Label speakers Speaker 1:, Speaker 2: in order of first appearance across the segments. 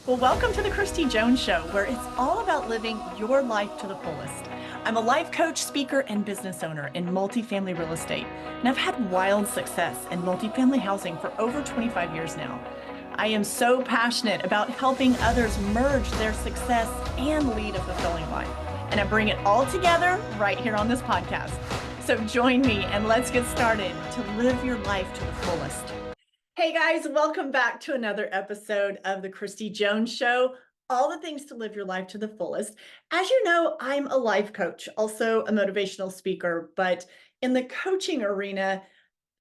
Speaker 1: Well, welcome to the Christy Jones Show, where it's all about living your life to the fullest. I'm a life coach, speaker, and business owner in multifamily real estate, and I've had wild success in multifamily housing for over 25 years now. I am so passionate about helping others merge their success and lead a fulfilling life, and I bring it all together right here on this podcast. So join me and let's get started to live your life to the fullest. Hey guys, welcome back to another episode of the Christy Jones Show. All the things to live your life to the fullest. As you know, I'm a life coach, also a motivational speaker, but in the coaching arena,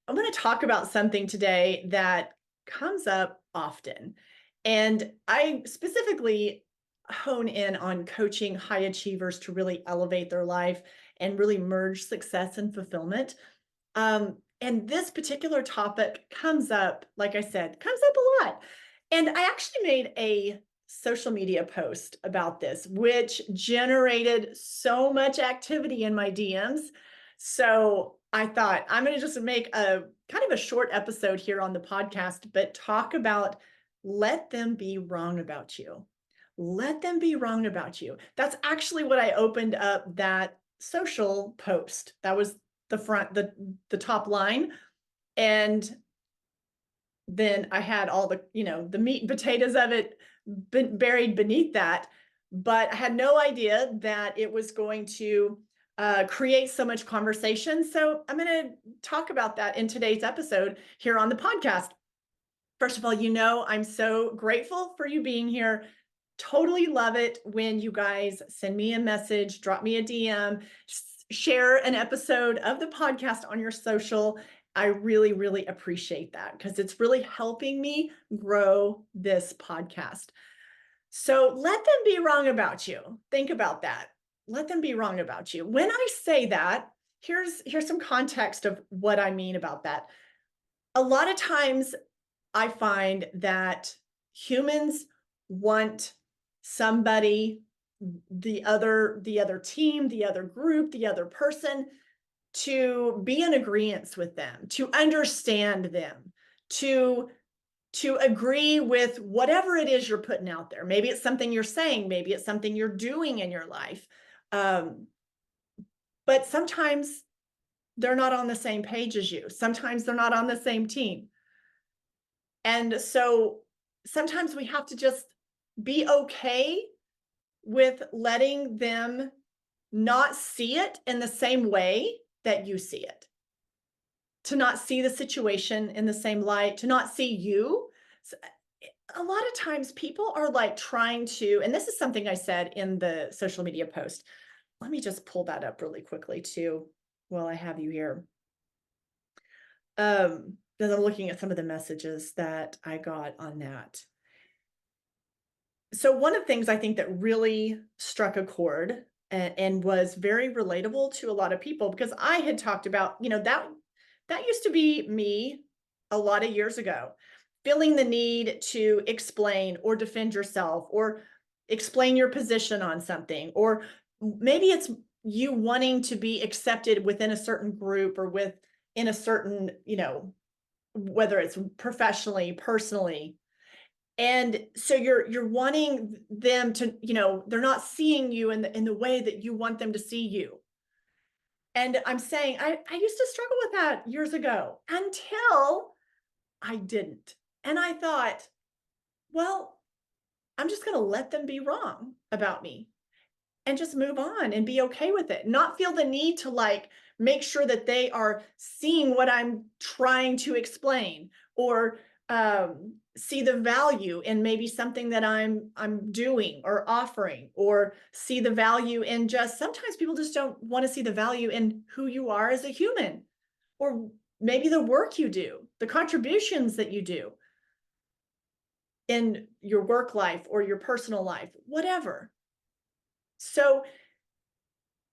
Speaker 1: I'm going to talk about something today that comes up often. And I specifically hone in on coaching high achievers to really elevate their life and really merge success and fulfillment. And this particular topic comes up, like I said, comes up a lot. And I actually made a social media post about this, which generated so much activity in my DMs. So I thought I'm going to just make a kind of a short episode here on the podcast, but talk about let them be wrong about you. Let them be wrong about you. That's actually what I opened up that social post. That was the top line. And then I had all the meat and potatoes of it buried beneath that. But I had no idea that it was going to create so much conversation. So I'm going to talk about that in today's episode here on the podcast. First of all, I'm so grateful for you being here. Totally love it when you guys send me a message, drop me a DM, share an episode of the podcast on your social. I really, really appreciate that because it's really helping me grow this podcast. So let them be wrong about you. Think about that. Let them be wrong about you. When I say that, here's some context of what I mean about that. A lot of times I find that humans want somebody, the other team, the other group, the other person to be in agreement with them, to understand them, to agree with whatever it is you're putting out there. Maybe it's something you're saying, maybe it's something you're doing in your life. But sometimes they're not on the same page as you. Sometimes they're not on the same team. And so sometimes we have to just be okay with letting them not see it in the same way that you see it, to not see the situation in the same light, to not see you. So, a lot of times people are like trying to, and this is something I said in the social media post. Let me just pull that up really quickly too while I have you here. Because I'm looking at some of the messages that I got on that. So one of the things I think that really struck a chord and was very relatable to a lot of people, because I had talked about, that used to be me a lot of years ago, feeling the need to explain or defend yourself or explain your position on something, or maybe it's you wanting to be accepted within a certain group or in a certain, whether it's professionally, personally. And so you're wanting them to, they're not seeing you in the way that you want them to see you. And I'm saying I used to struggle with that years ago until I didn't. And I thought, well, I'm just going to let them be wrong about me and just move on and be okay with it. Not feel the need to make sure that they are seeing what I'm trying to explain, or see the value in maybe something that I'm doing or offering, or see the value in just, sometimes people just don't want to see the value in who you are as a human, or maybe the work you do, the contributions that you do in your work life or your personal life, whatever. So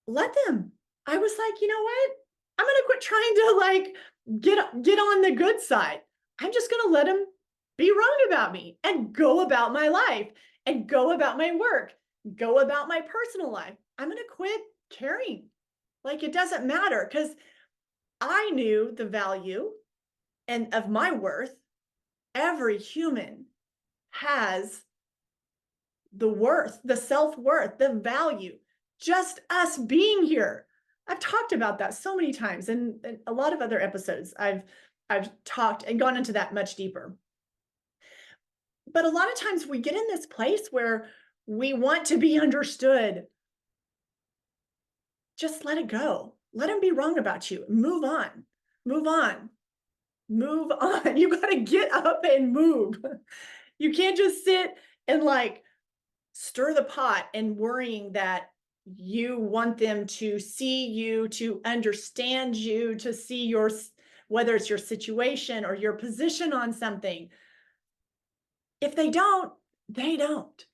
Speaker 1: let them. I was like, you know what? I'm going to quit trying to get on the good side. I'm just going to let them be wrong about me and go about my life and go about my work, go about my personal life. I'm going to quit caring. Like, it doesn't matter, because I knew the value and of my worth. Every human has the worth, the self-worth, the value, just us being here. I've talked about that so many times, and a lot of other episodes I've talked and gone into that much deeper. But a lot of times we get in this place where we want to be understood. Just let it go. Let them be wrong about you. Move on. Move on. Move on. You got to get up and move. You can't just sit and like stir the pot and worrying that you want them to see you, to understand you, to see your, whether it's your situation or your position on something. If they don't, they don't.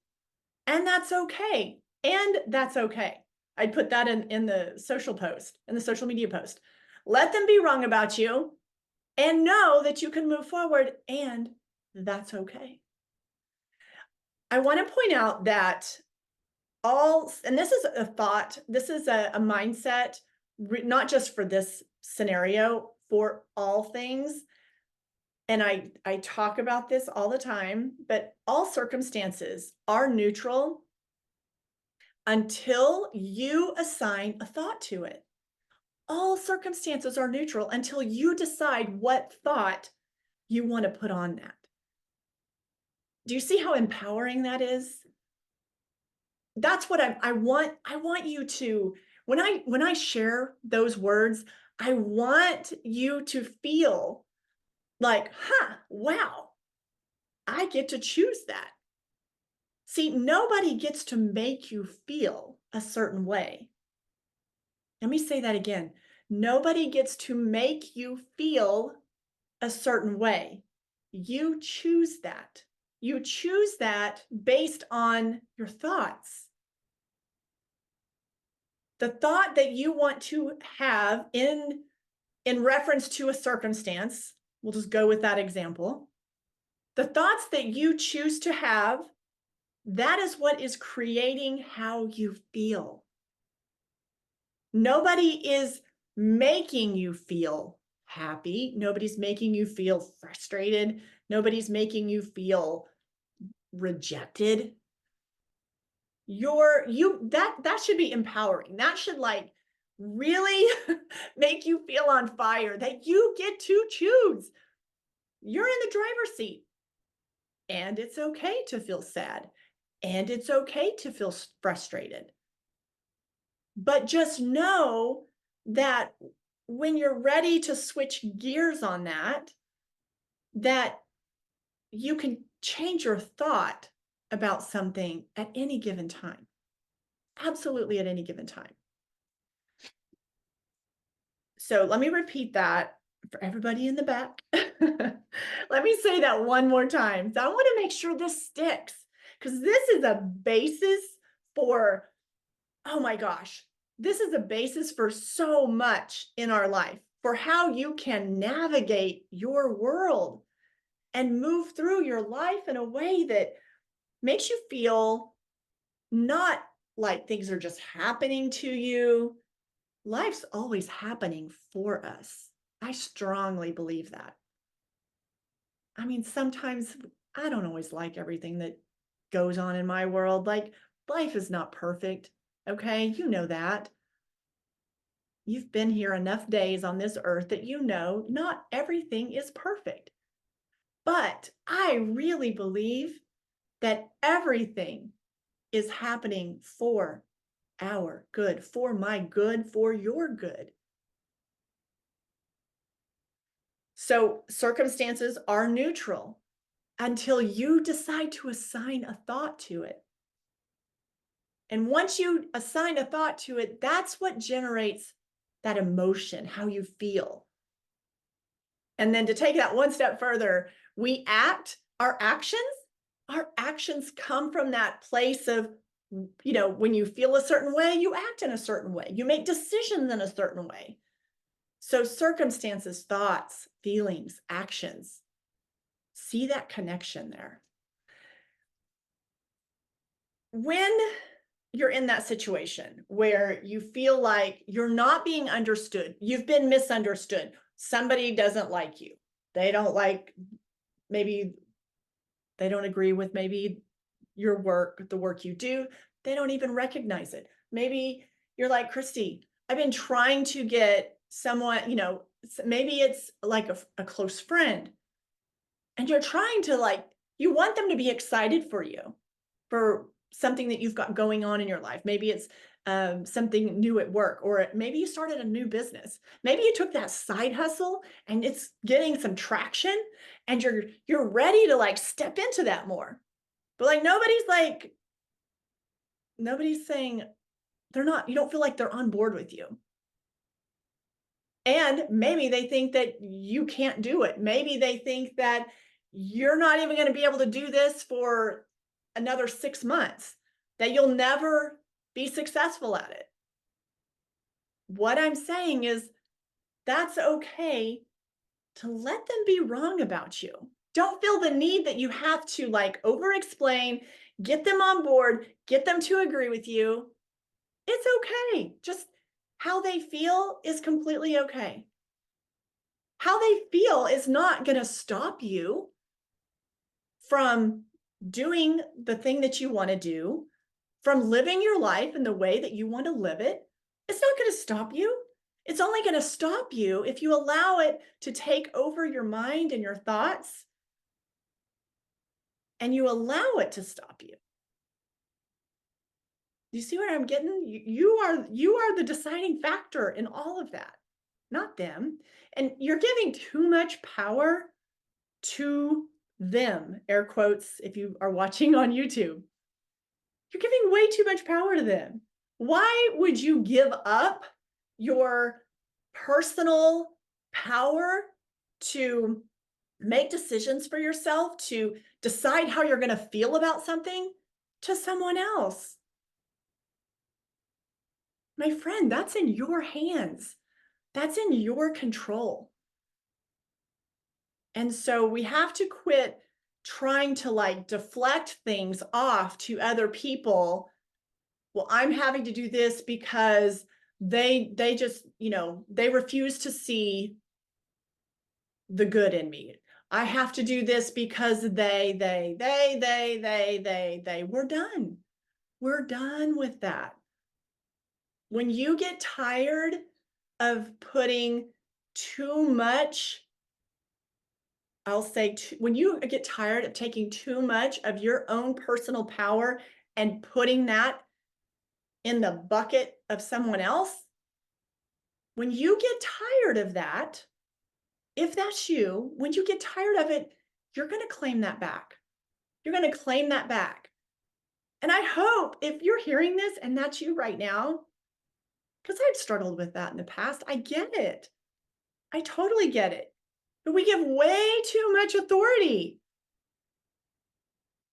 Speaker 1: And that's okay. And that's okay. I'd put that in the social post, in the social media post. Let them be wrong about you and know that you can move forward, and that's okay. I want to point out that and this is a thought, this is a mindset, not just for this scenario, for all things. And I talk about this all the time, but all circumstances are neutral until you assign a thought to it. All circumstances are neutral until you decide what thought you want to put on that. Do you see how empowering that is? That's what I want you to, when I share those words, I want you to feel like, wow, I get to choose that. See, nobody gets to make you feel a certain way. Let me say that again. Nobody gets to make you feel a certain way. You choose that. You choose that based on your thoughts. The thought that you want to have in reference to a circumstance, we'll just go with that example. The thoughts that you choose to have, that is what is creating how you feel. Nobody is making you feel happy. Nobody's making you feel frustrated. Nobody's making you feel rejected. That should be empowering. That should like really make you feel on fire that you get to choose. You're in the driver's seat. And it's okay to feel sad. And it's okay to feel frustrated. But just know that when you're ready to switch gears on that you can change your thought about something at any given time. Absolutely at any given time. So let me repeat that for everybody in the back. Let me say that one more time. So I want to make sure this sticks, because this is a basis for, oh my gosh, this is a basis for so much in our life, for how you can navigate your world and move through your life in a way that makes you feel not like things are just happening to you. Life's always happening for us. I strongly believe that. I mean, sometimes I don't always like everything that goes on in my world. Like, life is not perfect. Okay, you know that. You've been here enough days on this earth that you know not everything is perfect. But I really believe that everything is happening for our good, for my good, for your good. So circumstances are neutral until you decide to assign a thought to it. And once you assign a thought to it, that's what generates that emotion, how you feel. And then to take that one step further, we act, our actions come from that place of, when you feel a certain way, you act in a certain way. You make decisions in a certain way. So circumstances, thoughts, feelings, actions, see that connection there. When you're in that situation where you feel like you're not being understood, you've been misunderstood, somebody doesn't like you, maybe they don't agree with maybe your work, the work you do, they don't even recognize it. Maybe you're like, Christy, I've been trying to get someone, maybe it's like a close friend, and you're trying to you want them to be excited for you, for something that you've got going on in your life. Maybe it's something new at work, or maybe you started a new business. Maybe you took that side hustle and it's getting some traction, and you're ready to step into that more. But nobody's saying they're not. You don't feel like they're on board with you. And maybe they think that you can't do it. Maybe they think that you're not even going to be able to do this for another 6 months, that you'll never be successful at it. What I'm saying is that's okay to let them be wrong about you. Don't feel the need that you have to over explain, get them on board, get them to agree with you. It's okay. Just how they feel is completely okay. How they feel is not going to stop you from doing the thing that you want to do, from living your life in the way that you want to live it. It's not going to stop you. It's only going to stop you if you allow it to take over your mind and your thoughts, and you allow it to stop you. You see what I'm getting? You are the deciding factor in all of that, not them. And you're giving too much power to them, air quotes, if you are watching on YouTube. You're giving way too much power to them. Why would you give up your personal power to make decisions for yourself, to decide how you're going to feel about something, to someone else? My friend, that's in your hands. That's in your control. And so we have to quit trying to deflect things off to other people. Well, I'm having to do this because they just, they refuse to see the good in me. I have to do this because they. We're done. We're done with that. When you get tired of putting too much, I'll say, when you get tired of taking too much of your own personal power and putting that in the bucket of someone else, when you get tired of that, if that's you, when you get tired of it, you're going to claim that back. You're going to claim that back. And I hope if you're hearing this and that's you right now, because I've struggled with that in the past, I get it. I totally get it. But we give way too much authority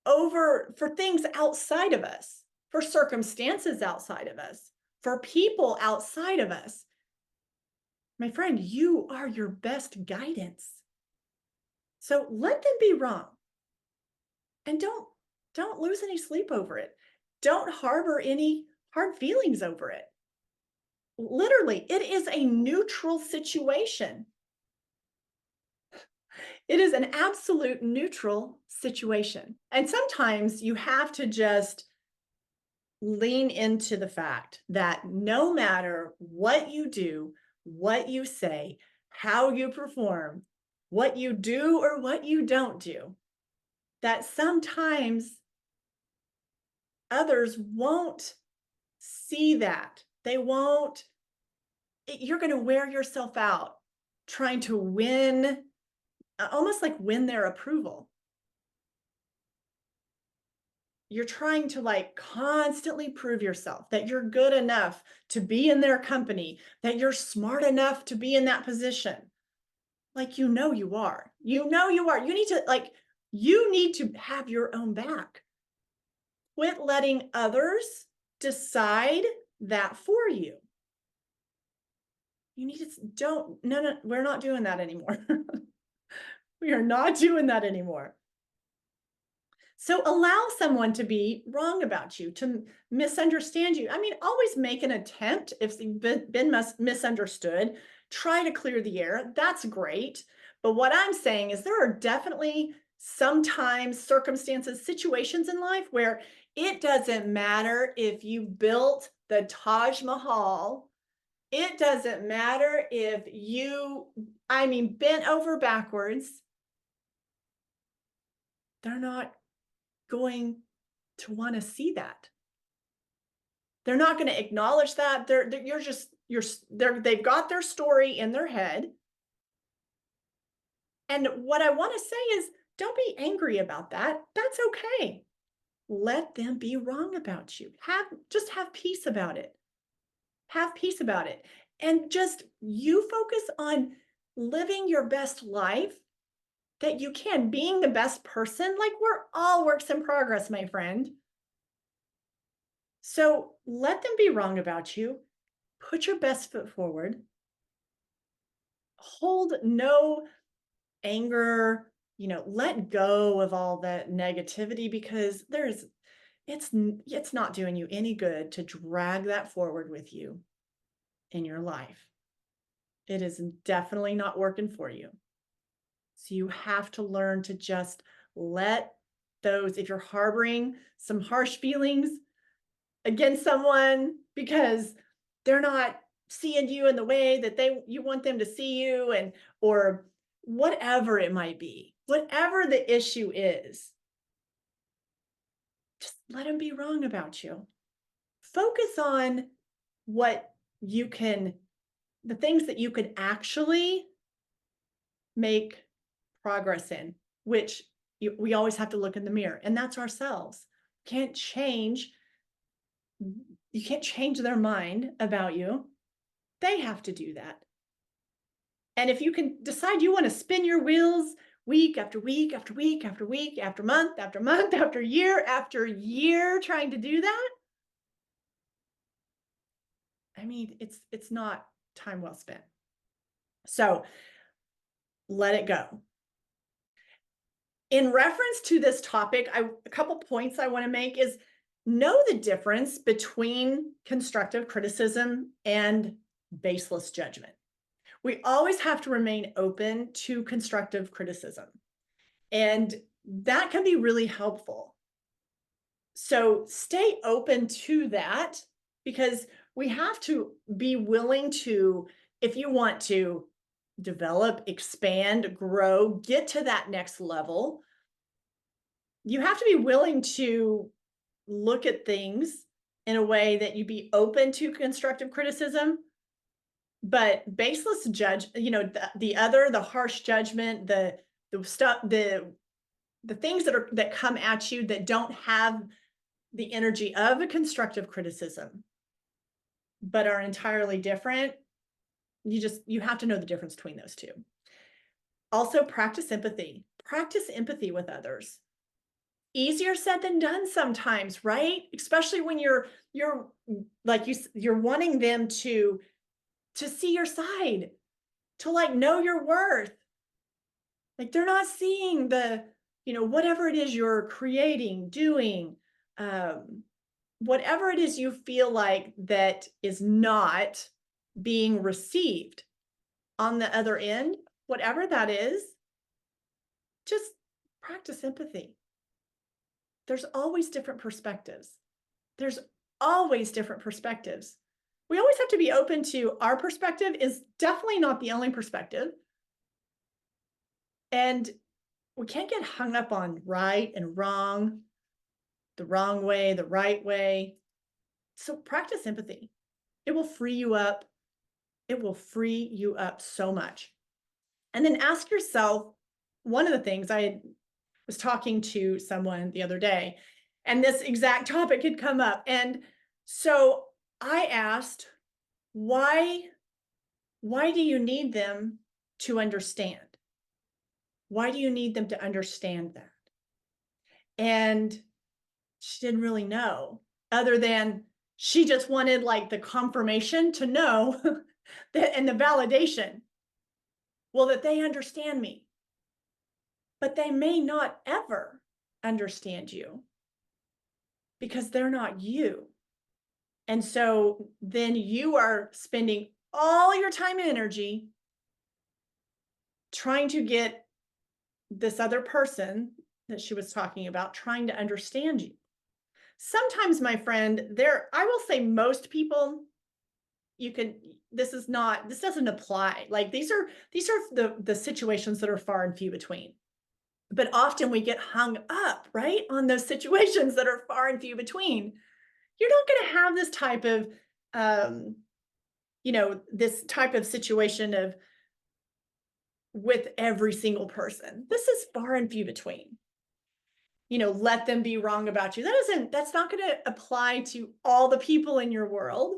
Speaker 1: for things outside of us, for circumstances outside of us, for people outside of us. My friend, you are your best guidance. So let them be wrong. And don't lose any sleep over it. Don't harbor any hard feelings over it. Literally, it is a neutral situation. It is an absolute neutral situation. And sometimes you have to just lean into the fact that no matter what you do, what you say, how you perform, what you do or what you don't do, that sometimes others won't see that. They won't, you're going to wear yourself out trying to win, almost like win their approval. You're trying to constantly prove yourself that you're good enough to be in their company, that you're smart enough to be in that position. You are. You are. You need to have your own back. Quit letting others decide that for you. You need to, no, we're not doing that anymore. We are not doing that anymore. So allow someone to be wrong about you, to misunderstand you. I mean, always make an attempt if you've been misunderstood. Try to clear the air. That's great. But what I'm saying is there are definitely sometimes circumstances, situations in life where it doesn't matter if you built the Taj Mahal. It doesn't matter if you, bent over backwards. They're not going to want to see that. They're not going to acknowledge that. You're just, they've got their story in their head. And what I want to say is, don't be angry about that. That's okay. Let them be wrong about you. Just have peace about it. Have peace about it. And just you focus on living your best life that you can, being the best person. Like, we're all works in progress, my friend. So let them be wrong about you. Put your best foot forward. Hold no anger, let go of all that negativity, because it's not doing you any good to drag that forward with you in your life. It is definitely not working for you. So you have to learn to just let those, if you're harboring some harsh feelings against someone because they're not seeing you in the way that you want them to see you, and or whatever it might be, whatever the issue is, just let them be wrong about you. Focus on what you can, the things that you could actually make progress in, which we always have to look in the mirror, and that's ourselves. Can't change, you can't change their mind about you. They have to do that. And if you can decide you want to spin your wheels week after week after week after week after month after month after year trying to do that, it's not time well spent. So let it go. In reference to this topic, a couple points I want to make is, know the difference between constructive criticism and baseless judgment. We always have to remain open to constructive criticism, and that can be really helpful. So stay open to that, because we have to be willing to, if you want to develop, expand, grow, get to that next level, you have to be willing to look at things in a way that you be open to constructive criticism. But baseless judge, the harsh judgment, the stuff, the things that come at you that don't have the energy of a constructive criticism, but are entirely different. You have to know the difference between those two. Also, practice empathy. Practice empathy with others. Easier said than done sometimes, right? Especially when you're like you're wanting them to see your side, to know your worth. Like, they're not seeing the, whatever it is you're creating, doing, whatever it is you feel like that is not being received on the other end, whatever that is, just practice empathy. There's always different perspectives. There's always different perspectives. We always have to be open to, our perspective is definitely not the only perspective. And we can't get hung up on right and wrong, the wrong way, the right way. So practice empathy. It will free you up. It will free you up so much. And then ask yourself, one of the things, I was talking to someone the other day, and this exact topic had come up. And so I asked, why do you need them to understand? Why do you need them to understand that? And she didn't really know, other than she just wanted the confirmation to know that, and the validation, well, that they understand me. But they may not ever understand you, because they're not you. And so then you are spending all your time and energy trying to get this other person that she was talking about trying to understand you. Sometimes, my friend, I will say most people, you can, this doesn't apply. Like these are the situations that are far and few between. But often we get hung up, right, on those situations that are far and few between. You're not going to have this type of, um, this type of situation of with every single person. This is far and few between. Let them be wrong about you. That's not going to apply to all the people in your world.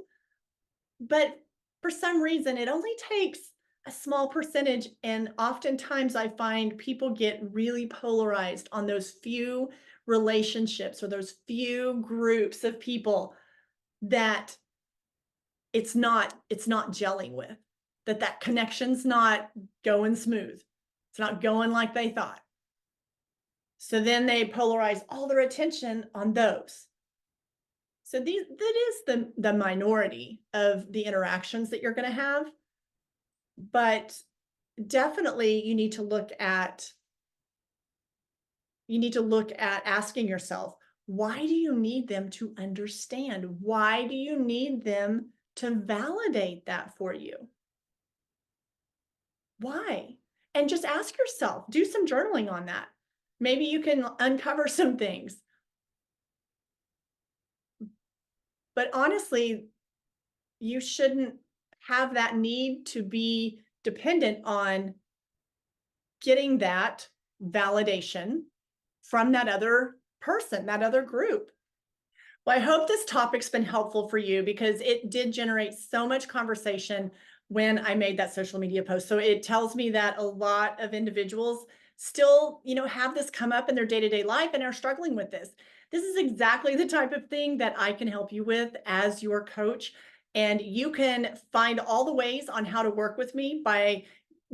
Speaker 1: But for some reason, it only takes a small percentage. And oftentimes I find people get really polarized on those few relationships or those few groups of people that it's not gelling with, that connection's not going smooth. It's not going like they thought. So then they polarize all their attention on those. So that is the minority of the interactions that you're going to have. But definitely you need to look at asking yourself, why do you need them to understand? Why do you need them to validate that for you? Why? And just ask yourself, do some journaling on that. Maybe you can uncover some things. But honestly, you shouldn't have that need to be dependent on getting that validation from that other person, that other group. Well, I hope this topic's been helpful for you because it did generate so much conversation when I made that social media post. So it tells me that a lot of individuals still, have this come up in their day-to-day life and are struggling with this. This is exactly the type of thing that I can help you with as your coach. And you can find all the ways on how to work with me by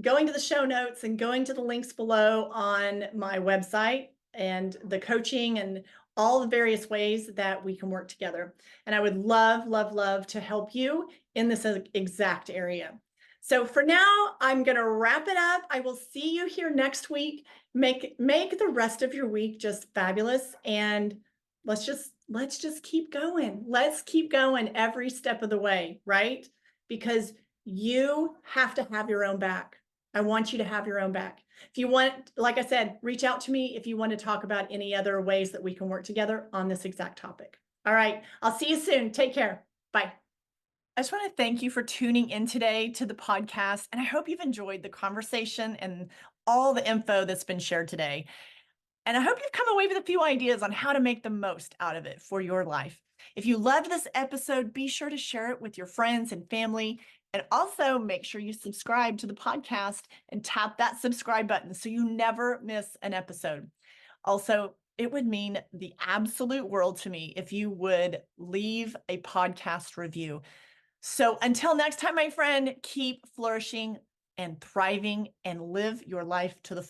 Speaker 1: going to the show notes and going to the links below on my website and the coaching and all the various ways that we can work together. And I would love, love, love to help you in this exact area. So for now, I'm going to wrap it up. I will see you here next week. Make the rest of your week just fabulous. And let's just keep going. Let's keep going every step of the way, right? Because you have to have your own back. I want you to have your own back. If you want, like I said, reach out to me if you want to talk about any other ways that we can work together on this exact topic. All right. I'll see you soon. Take care. Bye. I just want to thank you for tuning in today to the podcast. And I hope you've enjoyed the conversation and all the info that's been shared today. And I hope you've come away with a few ideas on how to make the most out of it for your life. If you loved this episode, be sure to share it with your friends and family. And also make sure you subscribe to the podcast and tap that subscribe button so you never miss an episode. Also, it would mean the absolute world to me if you would leave a podcast review. So until next time, my friend, keep flourishing and thriving and live your life to the